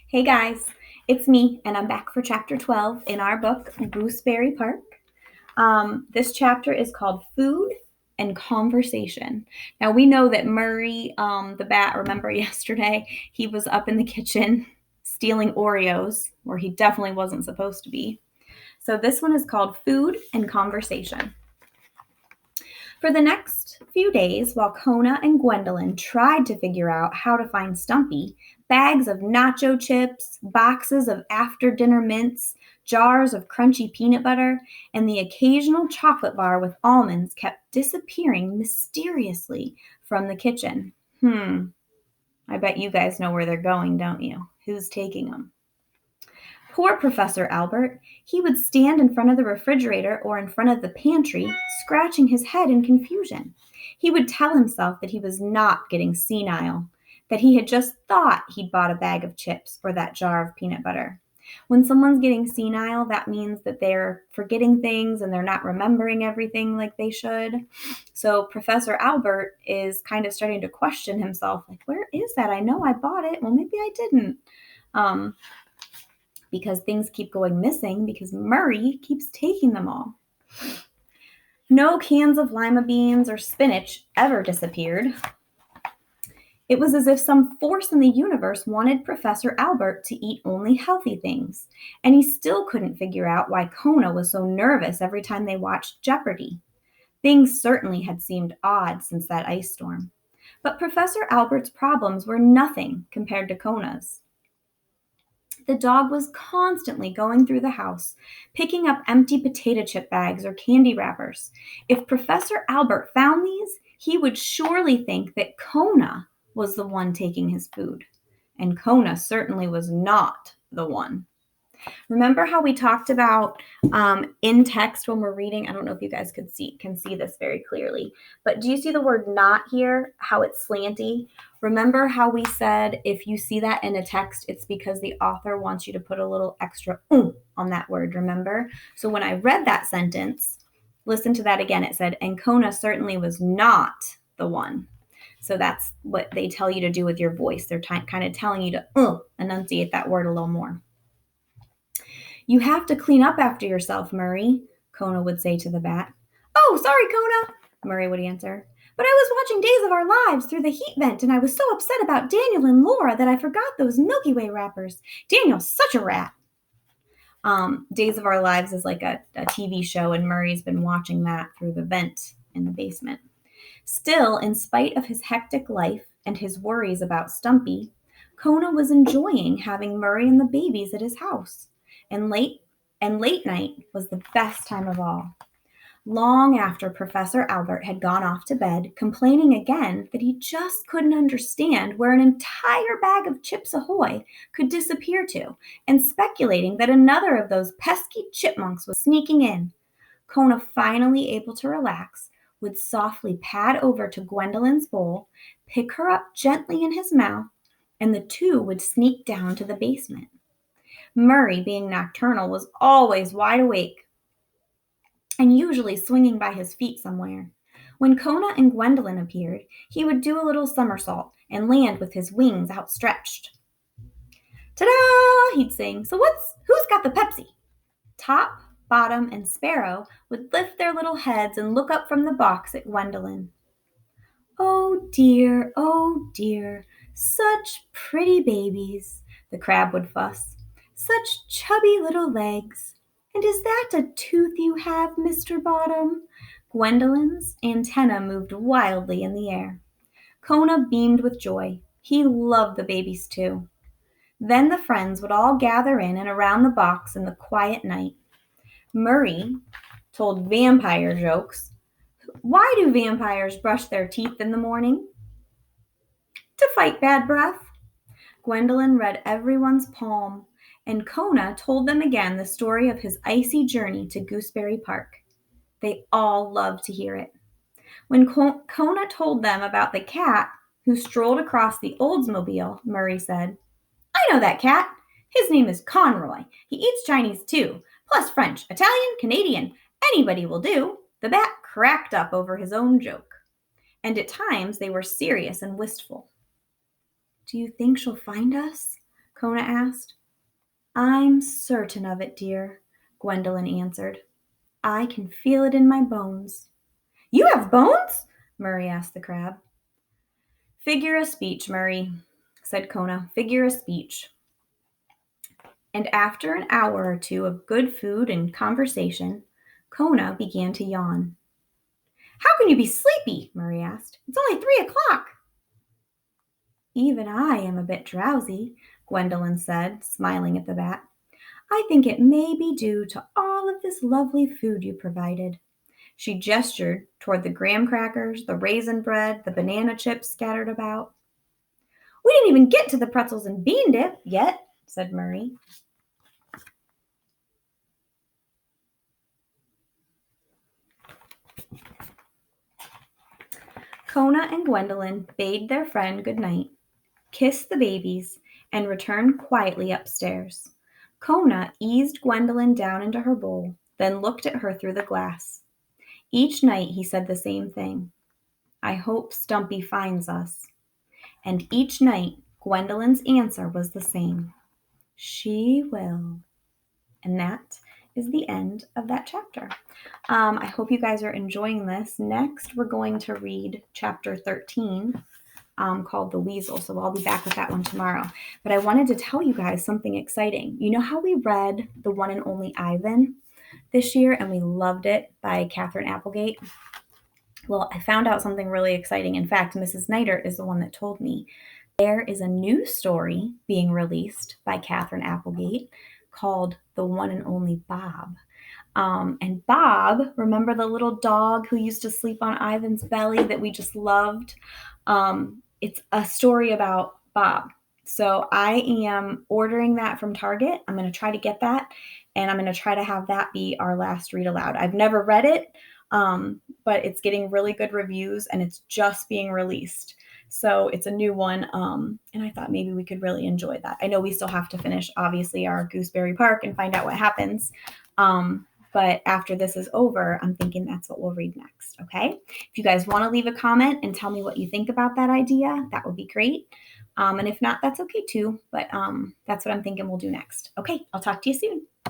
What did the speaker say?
Hey guys, it's me, and I'm back for chapter 12 in our book, Gooseberry Park. This chapter is called Food and Conversation. Now, we know that Murray, the bat, remember yesterday, he was up in the kitchen stealing Oreos, where he definitely wasn't supposed to be. So, this one is called Food and Conversation. For the next few days, while Kona and Gwendolyn tried to figure out how to find Stumpy, bags of nacho chips, boxes of after dinner mints, jars of crunchy peanut butter, and the occasional chocolate bar with almonds kept disappearing mysteriously from the kitchen. I bet you guys know where they're going, don't you? Who's taking them? Poor Professor Albert. He would stand in front of the refrigerator or in front of the pantry, scratching his head in confusion. He would tell himself that he was not getting senile, that he had just thought he'd bought a bag of chips or that jar of peanut butter. When someone's getting senile, that means that they're forgetting things and they're not remembering everything like they should. So Professor Albert is kind of starting to question himself, like, where is that? I know I bought it. Well, maybe I didn't. Um, because things keep going missing because Murray keeps taking them all. No cans of lima beans or spinach ever disappeared. It was as if some force in the universe wanted Professor Albert to eat only healthy things, and he still couldn't figure out why Kona was so nervous every time they watched Jeopardy! Things certainly had seemed odd since that ice storm. But Professor Albert's problems were nothing compared to Kona's. The dog was constantly going through the house, picking up empty potato chip bags or candy wrappers. If Professor Albert found these, he would surely think that Kona was the one taking his food. And Kona certainly was not the one. Remember how we talked about in text when we're reading? I don't know if you guys can see this very clearly, but do you see the word not here, how it's slanty? Remember how we said if you see that in a text, it's because the author wants you to put a little extra on that word, remember? So when I read that sentence, listen to that again. It said, and Kona certainly was not the one. So that's what they tell you to do with your voice. They're kind of telling you to enunciate that word a little more. You have to clean up after yourself, Murray, Kona would say to the bat. Oh, sorry, Kona, Murray would answer. But I was watching Days of Our Lives through the heat vent, and I was so upset about Daniel and Laura that I forgot those Milky Way wrappers. Daniel's such a rat. Days of Our Lives is like a TV show, and Murray's been watching that through the vent in the basement. Still, in spite of his hectic life and his worries about Stumpy, Kona was enjoying having Murray and the babies at his house. And late night was the best time of all. Long after Professor Albert had gone off to bed, complaining again that he just couldn't understand where an entire bag of Chips Ahoy could disappear to, and speculating that another of those pesky chipmunks was sneaking in, Kona, finally able to relax, would softly pad over to Gwendolyn's bowl, pick her up gently in his mouth, and the two would sneak down to the basement. Murray, being nocturnal, was always wide awake and usually swinging by his feet somewhere. When Kona and Gwendolyn appeared, he would do a little somersault and land with his wings outstretched. Ta-da! He'd sing. So who's got the Pepsi? Top, Bottom, and Sparrow would lift their little heads and look up from the box at Gwendolyn. Oh dear, such pretty babies, the crab would fuss. Such chubby little legs. And is that a tooth you have, Mr. Bottom? Gwendolyn's antenna moved wildly in the air. Kona beamed with joy. He loved the babies too. Then the friends would all gather in and around the box in the quiet night. Murray told vampire jokes. Why do vampires brush their teeth in the morning? To fight bad breath. Gwendolyn read everyone's palm, and Kona told them again the story of his icy journey to Gooseberry Park. They all loved to hear it. When Kona told them about the cat who strolled across the Oldsmobile, Murray said, I know that cat. His name is Conroy. He eats Chinese too, plus French, Italian, Canadian. Anybody will do. The bat cracked up over his own joke. And at times they were serious and wistful. Do you think she'll find us? Kona asked. I'm certain of it, dear, Gwendolyn answered. I can feel it in my bones. You have bones? Murray asked the crab. Figure of speech, Murray, said Kona. Figure of speech. And after an hour or two of good food and conversation, Kona began to yawn. How can you be sleepy? Murray asked. It's only 3 o'clock. Even I am a bit drowsy, Gwendolyn said, smiling at the bat. I think it may be due to all of this lovely food you provided. She gestured toward the graham crackers, the raisin bread, the banana chips scattered about. We didn't even get to the pretzels and bean dip yet, said Murray. Kona and Gwendolyn bade their friend good night, kissed the babies, and returned quietly upstairs. Kona eased Gwendolyn down into her bowl, then looked at her through the glass. Each night he said the same thing. I hope Stumpy finds us. And each night Gwendolyn's answer was the same. She will. And that is the end of that chapter. I hope you guys are enjoying this. Next, we're going to read chapter 13 called The Weasel. So I'll be back with that one tomorrow. But I wanted to tell you guys something exciting. You know how we read The One and Only Ivan this year and we loved it by Katherine Applegate? Well, I found out something really exciting. In fact, Mrs. Neidert is the one that told me. There is a new story being released by Katherine Applegate called The One and Only Bob. And Bob, remember the little dog who used to sleep on Ivan's belly that we just loved? It's a story about Bob. So I am ordering that from Target. I'm going to try to get that, and I'm going to try to have that be our last read aloud. I've never read it, but it's getting really good reviews, and it's just being released. So it's a new one, and I thought maybe we could really enjoy that. I know we still have to finish, obviously, our Gooseberry Park and find out what happens. But after this is over, I'm thinking that's what we'll read next, okay? If you guys want to leave a comment and tell me what you think about that idea, that would be great. And if not, that's okay too. But that's what I'm thinking we'll do next. Okay, I'll talk to you soon.